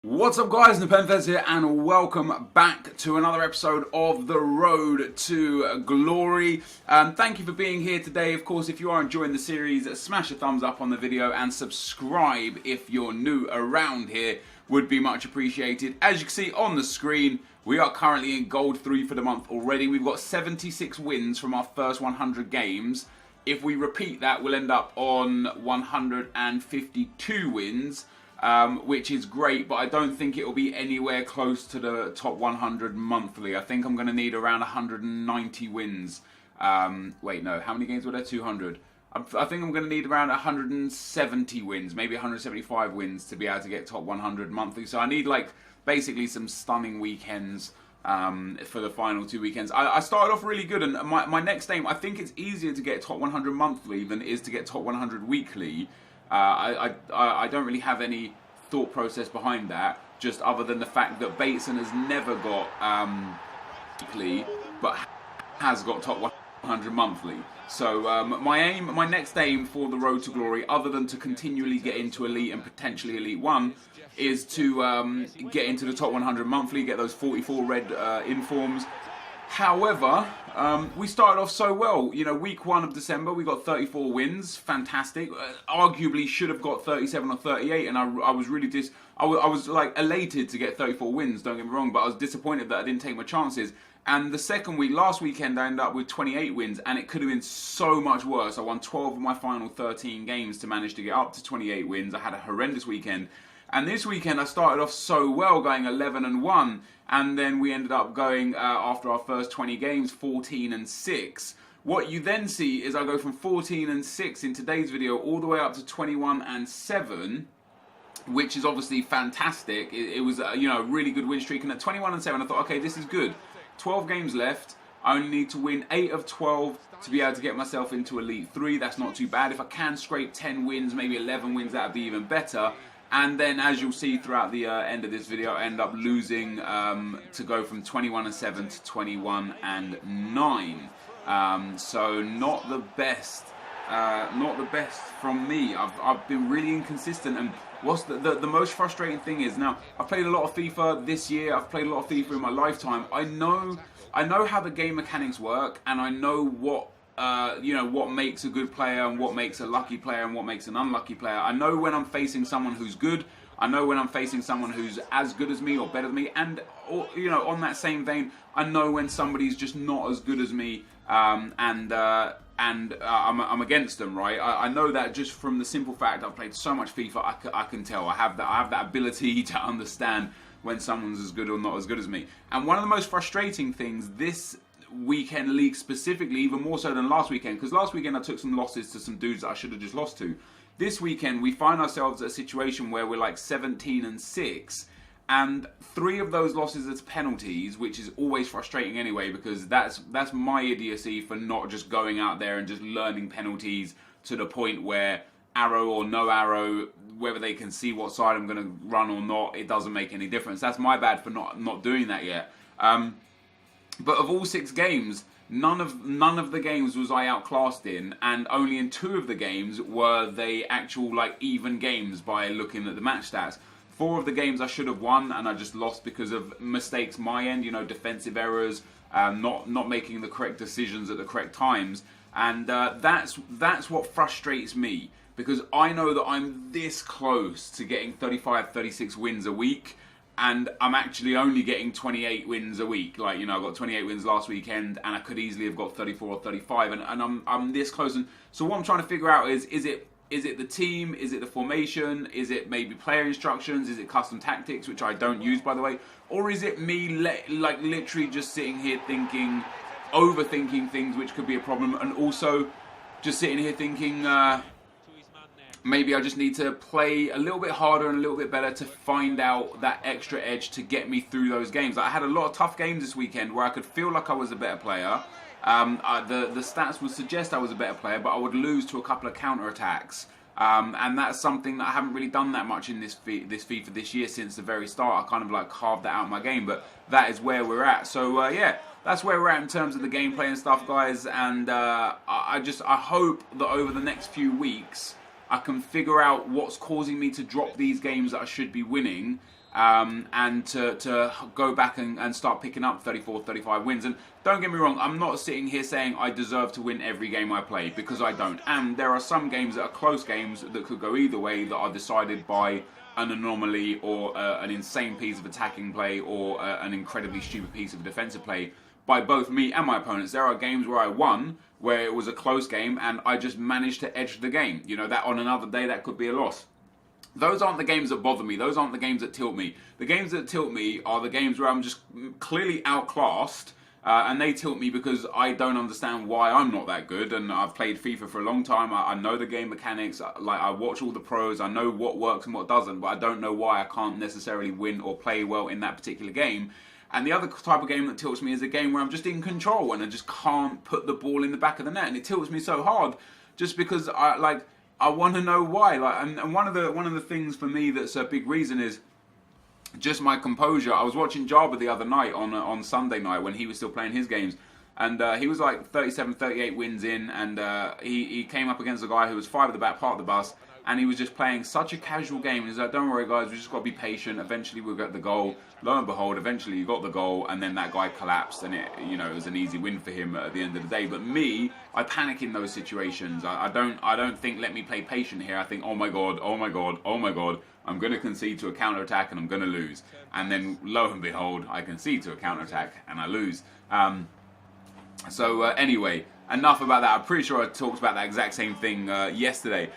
What's up guys, NepentheZ here and welcome back to another episode of The Road to Glory. Thank you for being here today. Of course, if you are enjoying the series, smash a thumbs up on the video and subscribe if you're new around here. Would be much appreciated. As you can see on the screen, we are currently in Gold 3 for the month already. We've got 76 wins from our first 100 games. If we repeat that, we'll end up on 152 wins. Which is great, but I don't think it will be anywhere close to the top 100 monthly. I think I'm going to need around 190 wins. Wait, no, how many games were there? 200. I think I'm going to need around 170 wins, maybe 175 wins to be able to get top 100 monthly. So I need like basically some stunning weekends for the final two weekends. I started off really good, and my next aim, I think it's easier to get top 100 monthly than it is to get top 100 weekly. I don't really have any thought process behind that, just other than the fact that Bateson has never got weekly, but has got top 100 monthly. So my next aim for the Road to Glory, other than to continually get into Elite and potentially Elite 1, is to get into the top 100 monthly, get those 44 red informs. However, we started off so well. You know, week 1 of December, we got 34 wins. Fantastic. Arguably should have got 37 or 38, and I was really I was like elated to get 34 wins, don't get me wrong, but I was disappointed that I didn't take my chances. And the second week, last weekend, I ended up with 28 wins, and it could have been so much worse. I won 12 of my final 13 games to manage to get up to 28 wins. I had a horrendous weekend. And this weekend I started off so well, going 11-1, and then we ended up going, after our first 20 games, 14-6. What you then see is I go from 14-6 in today's video all the way up to 21-7, which is obviously fantastic. It was you know, a really good win streak, and at 21-7 I thought, okay, this is good. 12 games left. I only need to win 8 of 12 to be able to get myself into Elite 3. That's not too bad. If I can scrape 10 wins, maybe 11 wins, that would be even better. And then, as you'll see throughout the end of this video, I end up losing to go from 21-7 to 21-9. So not the best from me. I've been really inconsistent. And what's the most frustrating thing is, now I've played a lot of FIFA this year. I've played a lot of FIFA in my lifetime. I know how the game mechanics work, and I know what. You know, what makes a good player and what makes a lucky player and what makes an unlucky player. I know when I'm facing someone who's good. I know when I'm facing someone who's as good as me or better than me. And, you know, on that same vein, I know when somebody's just not as good as me I'm against them, right? I know that just from the simple fact I've played so much FIFA, I can tell. I have that ability to understand when someone's as good or not as good as me. And one of the most frustrating things this weekend league specifically, even more so than last weekend, because last weekend I took some losses to some dudes that I should have just lost to. This weekend we find ourselves at a situation where we're like 17-6, and 3 of those losses as penalties, which is always frustrating anyway, because that's my idiocy for not just going out there and just learning penalties to the point where arrow or no arrow, whether they can see what side I'm going to run or not, it doesn't make any difference. That's my bad for not doing that yet. But of all 6 games, none of the games was I outclassed in, and only in 2 of the games were they actual like even games by looking at the match stats. 4 of the games I should have won, and I just lost because of mistakes my end, you know, defensive errors, not making the correct decisions at the correct times, and that's what frustrates me, because I know that I'm this close to getting 35, 36 wins a week. And I'm actually only getting 28 wins a week. Like, you know, I got 28 wins last weekend, and I could easily have got 34 or 35, and I'm this close. And so what I'm trying to figure out is it the team? Is it the formation? Is it maybe player instructions? Is it custom tactics, which I don't use, by the way? Or is it me like literally just sitting here thinking, overthinking things, which could be a problem, and also just sitting here thinking, maybe I just need to play a little bit harder and a little bit better to find out that extra edge to get me through those games. I had a lot of tough games this weekend where I could feel like I was a better player. The stats would suggest I was a better player, but I would lose to a couple of counter-attacks. And that's something that I haven't really done that much in this FIFA this year since the very start. I kind of like carved that out of my game, but that is where we're at. So yeah, that's where we're at in terms of the gameplay and stuff, guys. And I hope that over the next few weeks I can figure out what's causing me to drop these games that I should be winning, and to go back and start picking up 34, 35 wins. And don't get me wrong, I'm not sitting here saying I deserve to win every game I play, because I don't. And there are some games that are close games that could go either way, that are decided by an anomaly or an insane piece of attacking play, or an incredibly stupid piece of defensive play by both me and my opponents. There are games where I won, where it was a close game, and I just managed to edge the game. You know, that on another day, that could be a loss. Those aren't the games that bother me. Those aren't the games that tilt me. The games that tilt me are the games where I'm just clearly outclassed, and they tilt me because I don't understand why I'm not that good. And I've played FIFA for a long time. I know the game mechanics. Like, I watch all the pros. I know what works and what doesn't, but I don't know why I can't necessarily win or play well in that particular game. And the other type of game that tilts me is a game where I'm just in control and I just can't put the ball in the back of the net. And it tilts me so hard just because I want to know why. And one of the things for me that's a big reason is just my composure. I was watching Jabba the other night on Sunday night when he was still playing his games, and he was like 37, 38 wins in, and he came up against a guy who was 5 at the back, part of the bus, and he was just playing such a casual game. And he's like, "Don't worry, guys, we just got to be patient. Eventually, we'll get the goal." Lo and behold, eventually he got the goal, and then that guy collapsed, and it was an easy win for him at the end of the day. But me, I panic in those situations. I don't think, let me play patient here. I think, oh my god, oh my god, oh my god, I'm going to concede to a counter attack and I'm going to lose. And then lo and behold, I concede to a counter attack and I lose. Anyway, enough about that. I'm pretty sure I talked about that exact same thing yesterday.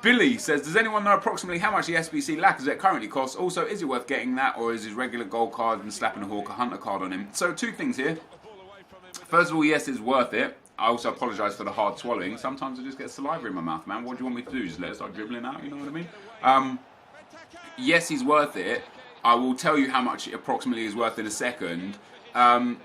Billy says, does anyone know approximately how much the SBC Lacazette currently costs? Also, is it worth getting that, or is his regular gold card and slapping a Hawker Hunter card on him? So, two things here. First of all, yes, it's worth it. I also apologise for the hard swallowing. Sometimes I just get saliva in my mouth, man. What do you want me to do? Just let it start dribbling out, you know what I mean? Yes, he's worth it. I will tell you how much it approximately is worth in a second. A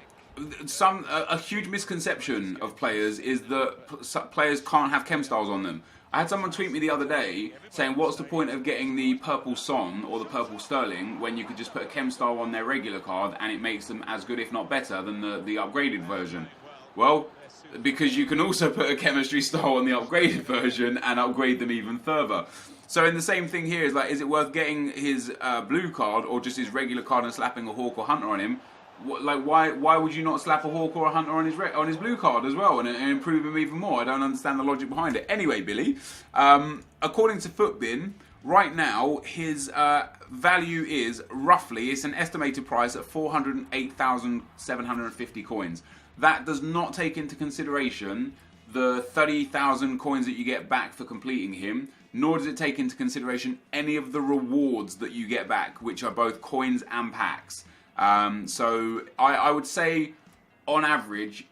huge misconception of players is that players can't have chem styles on them. I had someone tweet me the other day saying, what's the point of getting the purple Son or the purple Sterling when you could just put a chem style on their regular card and it makes them as good, if not better, than the upgraded version? Well, because you can also put a chemistry style on the upgraded version and upgrade them even further. So in the same thing here, is it worth getting his blue card or just his regular card and slapping a Hawk or Hunter on him? Why would you not slap a Hawk or a Hunter on his blue card as well and improve him even more? I don't understand the logic behind it. Anyway, Billy, according to Footbin, right now his value is roughly, it's an estimated price at 408,750 coins. That does not take into consideration the 30,000 coins that you get back for completing him, nor does it take into consideration any of the rewards that you get back, which are both coins and packs. So I would say, on average,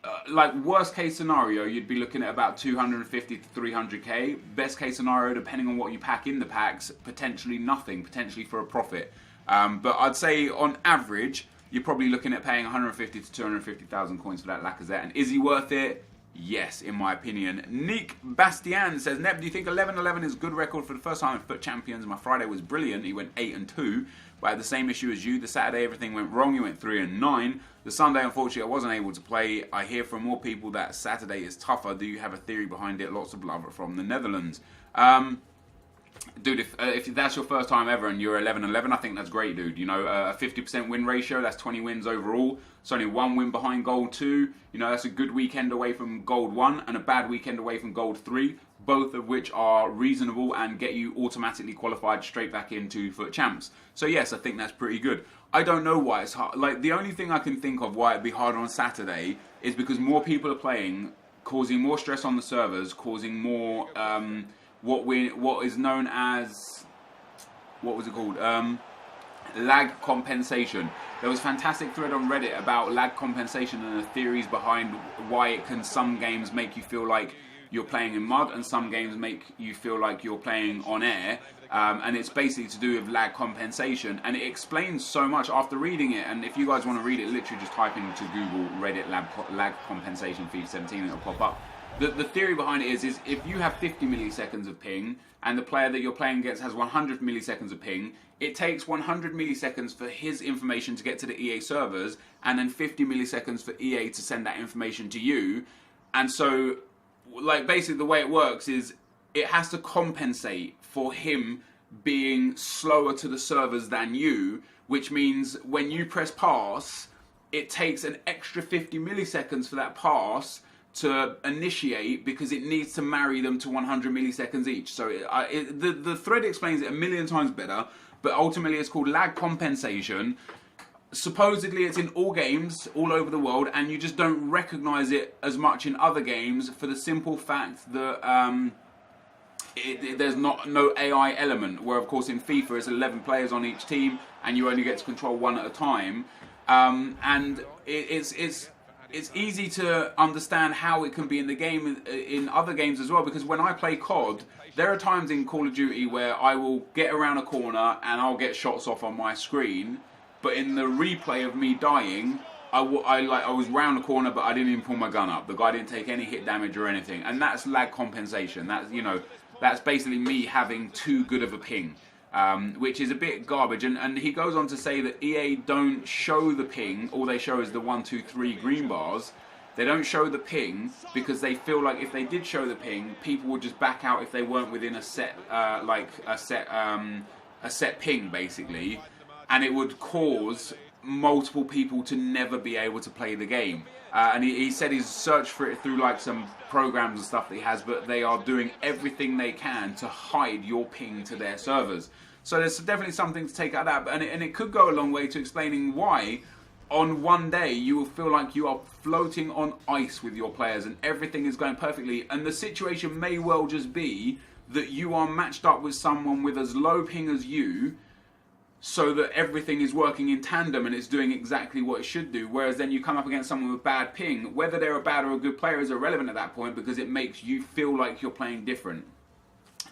worst case scenario, you'd be looking at about 250 to 300k. Best case scenario, depending on what you pack in the packs, potentially nothing, potentially for a profit. But I'd say on average, you're probably looking at paying 150 to 250,000 coins for that Lacazette. And is he worth it? Yes, in my opinion. Nick Bastian says, Nep, do you think 11-11 is a good record for the first time in Foot Champions? My Friday was brilliant. He went 8-2. But I had the same issue as you. The Saturday, everything went wrong. You went 3-9. The Sunday, unfortunately, I wasn't able to play. I hear from more people that Saturday is tougher. Do you have a theory behind it? Lots of love from the Netherlands. Dude, if that's your first time ever and you're 11-11, I think that's great, dude. You know, a 50% win ratio, that's 20 wins overall. It's only 1 win behind Gold 2. You know, that's a good weekend away from Gold 1 and a bad weekend away from Gold 3, both of which are reasonable and get you automatically qualified straight back into Foot Champs. So yes, I think that's pretty good. I don't know why it's hard. Like, the only thing I can think of why it'd be harder on Saturday is because more people are playing, causing more stress on the servers, causing more... what is known as, what was it called? Lag compensation. There was a fantastic thread on Reddit about lag compensation and the theories behind why it can some games make you feel like you're playing in mud and some games make you feel like you're playing on air. And it's basically to do with lag compensation, and it explains so much after reading it. And if you guys want to read it, literally just type into Google Reddit lag compensation FIFA 17 and it'll pop up. The theory behind it is if you have 50 milliseconds of ping and the player that you're playing against has 100 milliseconds of ping, it takes 100 milliseconds for his information to get to the EA servers and then 50 milliseconds for EA to send that information to you. And so, like, basically the way it works is it has to compensate for him being slower to the servers than you, which means when you press pass, it takes an extra 50 milliseconds for that pass to initiate, because it needs to marry them to 100 milliseconds each. So the thread explains it a million times better, but ultimately it's called lag compensation. Supposedly it's in all games all over the world, and you just don't recognize it as much in other games for the simple fact that there's no AI element, where of course in FIFA it's 11 players on each team and you only get to control one at a time, and it's easy to understand how it can be in the game in other games as well, because when I play COD, there are times in Call of Duty where I will get around a corner and I'll get shots off on my screen, but in the replay of me dying, I was round the corner but I didn't even pull my gun up. The guy didn't take any hit damage or anything, and that's lag compensation. That's basically me having too good of a ping. Which is a bit garbage, and he goes on to say that EA don't show the ping. All they show is the 1, 2, 3 green bars. They don't show the ping because they feel like if they did show the ping, people would just back out if they weren't within a set ping, basically, and it would cause multiple people to never be able to play the game. And he said he's searched for it through like some programs and stuff that he has, but they are doing everything they can to hide your ping to their servers. So there's definitely something to take out of that, and it could go a long way to explaining why on one day you will feel like you are floating on ice with your players and everything is going perfectly, and the situation may well just be that you are matched up with someone with as low ping as you, so that everything is working in tandem and it's doing exactly what it should do. Whereas then you come up against someone with bad ping, whether they're a bad or a good player is irrelevant at that point, because it makes you feel like you're playing different.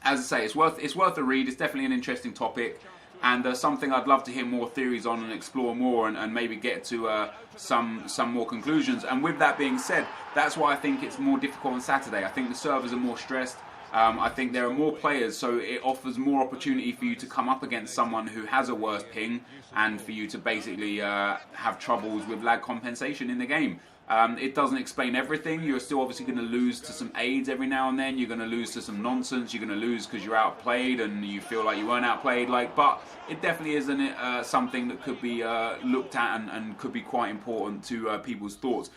As I say, it's worth a read. It's definitely an interesting topic, and something I'd love to hear more theories on and explore more, and maybe get to some more conclusions. And with that being said, that's why I think it's more difficult on Saturday. I think the servers are more stressed. I think there are more players, so it offers more opportunity for you to come up against someone who has a worse ping, and for you to basically have troubles with lag compensation in the game. It doesn't explain everything. You're still obviously going to lose to some aids every now and then. You're going to lose to some nonsense. You're going to lose because you're outplayed and you feel like you weren't outplayed. But it definitely isn't something that could be looked at and could be quite important to people's thoughts.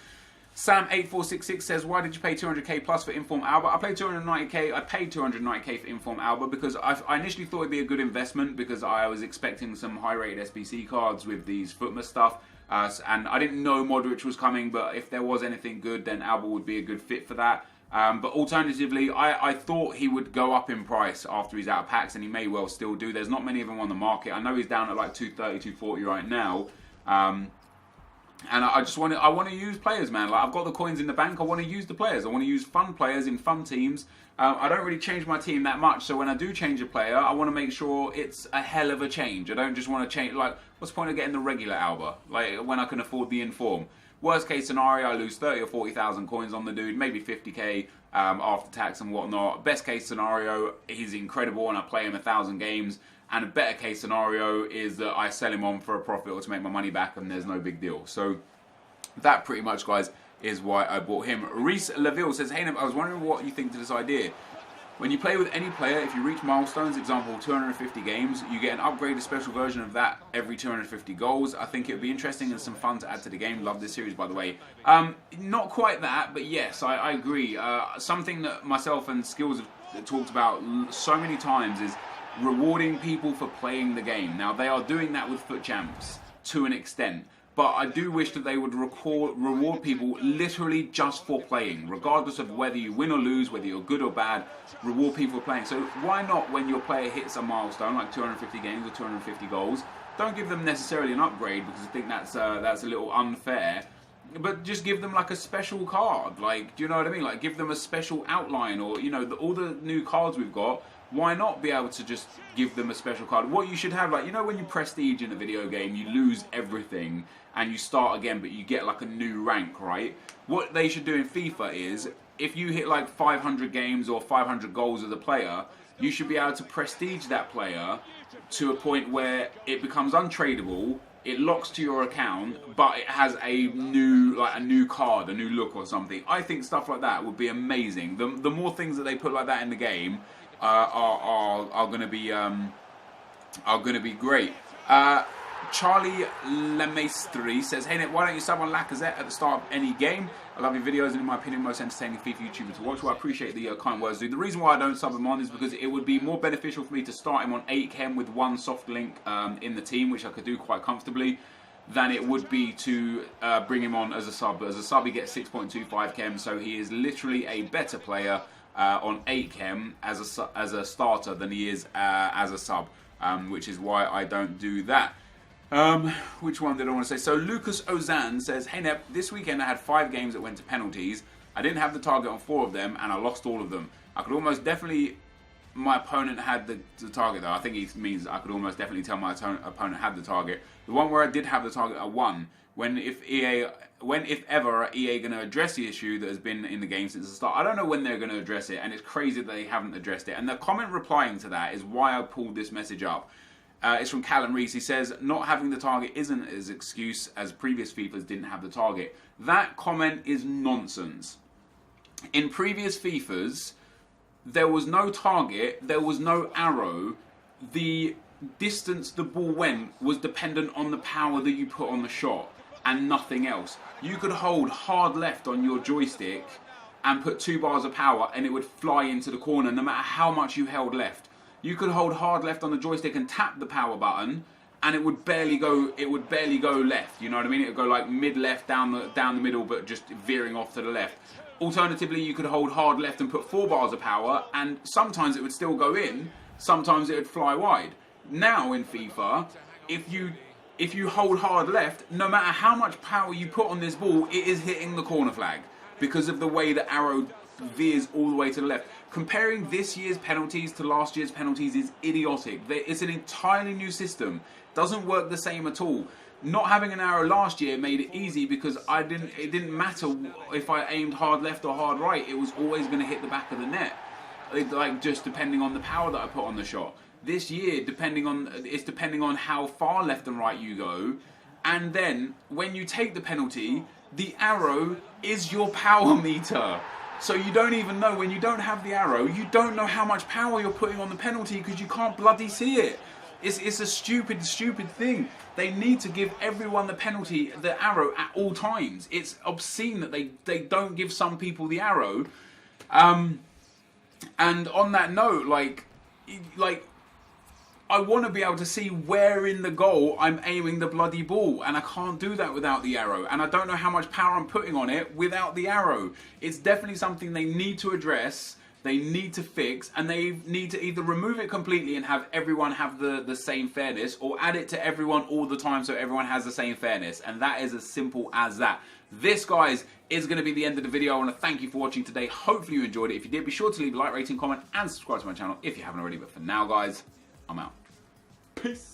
Sam8466 says, why did you pay 200k plus for Inform Alba? I paid 290k. I paid 290k for Inform Alba because I initially thought it'd be a good investment, because I was expecting some high-rated SBC cards with these Footma stuff. And I didn't know Modric was coming, but if there was anything good, then Alba would be a good fit for that. But alternatively, I thought he would go up in price after he's out of packs, and he may well still do. There's not many of them on the market. I know he's down at like 230, 240 right now. And I want to use players, man. Like, I've got the coins in the bank. I want to use the players. I want to use fun players in fun teams. I don't really change my team that much, so when I do change a player, I want to make sure it's a hell of a change. I don't just want to change, like, what's the point of getting the regular Alba, like, when I can afford the Inform? Worst case scenario, I lose 30 or 40,000 coins on the dude, maybe 50k after tax and whatnot. Best case scenario, he's incredible and I play him 1,000 games. And a better case scenario is that I sell him on for a profit or to make my money back, and there's no big deal. So that pretty much, guys, is why I bought him. Reese Laville says, hey, I was wondering what you think to this idea. When you play with any player, if you reach milestones, example 250 games, you get an upgraded special version of that every 250 goals. I think it would be interesting and some fun to add to the game. Love this series, by the way. Not quite that, but yes, I agree. Something that myself and Skills have talked about so many times is rewarding people for playing the game. Now, they are doing that with FUT Champs to an extent, but I do wish that they would reward people literally just for playing, regardless of whether you win or lose, whether you're good or bad. Reward people for playing. So why not, when your player hits a milestone like 250 games or 250 goals, don't give them necessarily an upgrade, because I think that's a little unfair. But just give them like a special card. Like, do you know what I mean? Like, give them a special outline, or, you know, all the new cards we've got. Why not be able to just give them a special card? What you should have, like, you know, when you prestige in a video game, you lose everything and you start again, but you get like a new rank, right? What they should do in FIFA is, if you hit like 500 games or 500 goals as a player, you should be able to prestige that player to a point where it becomes untradeable. It locks to your account, but it has a new card, a new look or something. I think stuff like that would be amazing. The more things that they put like that in the game are going to be are going to be great. Charlie Lemaistri says, "Hey Nick, why don't you sub on Lacazette at the start of any game? I love your videos and in my opinion most entertaining FIFA YouTuber to watch." Well, I appreciate the kind words, dude. The reason why I don't sub him on is because it would be more beneficial for me to start him on 8 chem with one soft link in the team, which I could do quite comfortably, than it would be to bring him on as a sub. As a sub he gets 6.25 chem, so he is literally a better player on 8 chem as a starter than he is as a sub, which is why I don't do that. Which one did I want to say? So Lucas Ozan says, "Hey Nep, this weekend I had 5 games that went to penalties. I didn't have the target on 4 of them and I lost all of them. I could almost definitely, my opponent had the target though. I think he means I could almost definitely tell my opponent had the target. The one where I did have the target, I won. When if ever are EA going to address the issue that has been in the game since the start? I don't know when they're going to address it, and it's crazy that they haven't addressed it. And the comment replying to that is why I pulled this message up. It's from Callum Reese. He says, "Not having the target isn't as excuse as previous FIFAs didn't have the target." That comment is nonsense. In previous FIFAs, there was no target, there was no arrow. The distance the ball went was dependent on the power that you put on the shot and nothing else. You could hold hard left on your joystick and put 2 bars of power and it would fly into the corner no matter how much you held left. You could hold hard left on the joystick and tap the power button and it would barely go left, you know what I mean? It would go like mid-left down the middle but just veering off to the left. Alternatively, you could hold hard left and put 4 bars of power and sometimes it would still go in, sometimes it would fly wide. Now in FIFA, if you hold hard left, no matter how much power you put on this ball, it is hitting the corner flag because of the way the arrow veers all the way to the left. Comparing this year's penalties to last year's penalties is idiotic. It's an entirely new system. Doesn't work the same at all. Not having an arrow last year made it easy because it didn't matter if I aimed hard left or hard right. It was always going to hit the back of the net, like just depending on the power that I put on the shot. This year, depending on how far left and right you go, and then when you take the penalty, the arrow is your power meter. So you don't even know, when you don't have the arrow, you don't know how much power you're putting on the penalty because you can't bloody see it. It's a stupid thing. They need to give everyone the penalty, the arrow at all times. It's obscene that they don't give some people the arrow. And on that note, like I want to be able to see where in the goal I'm aiming the bloody ball, and I can't do that without the arrow, and I don't know how much power I'm putting on it without the arrow. It's definitely something they need to address, they need to fix, and they need to either remove it completely and have everyone have the same fairness, or add it to everyone all the time so everyone has the same fairness, and that is as simple as that. This, guys, is going to be the end of the video. I want to thank you for watching today. Hopefully you enjoyed it. If you did, be sure to leave a like, rating, comment, and subscribe to my channel if you haven't already. But for now, guys, I'm out. Peace.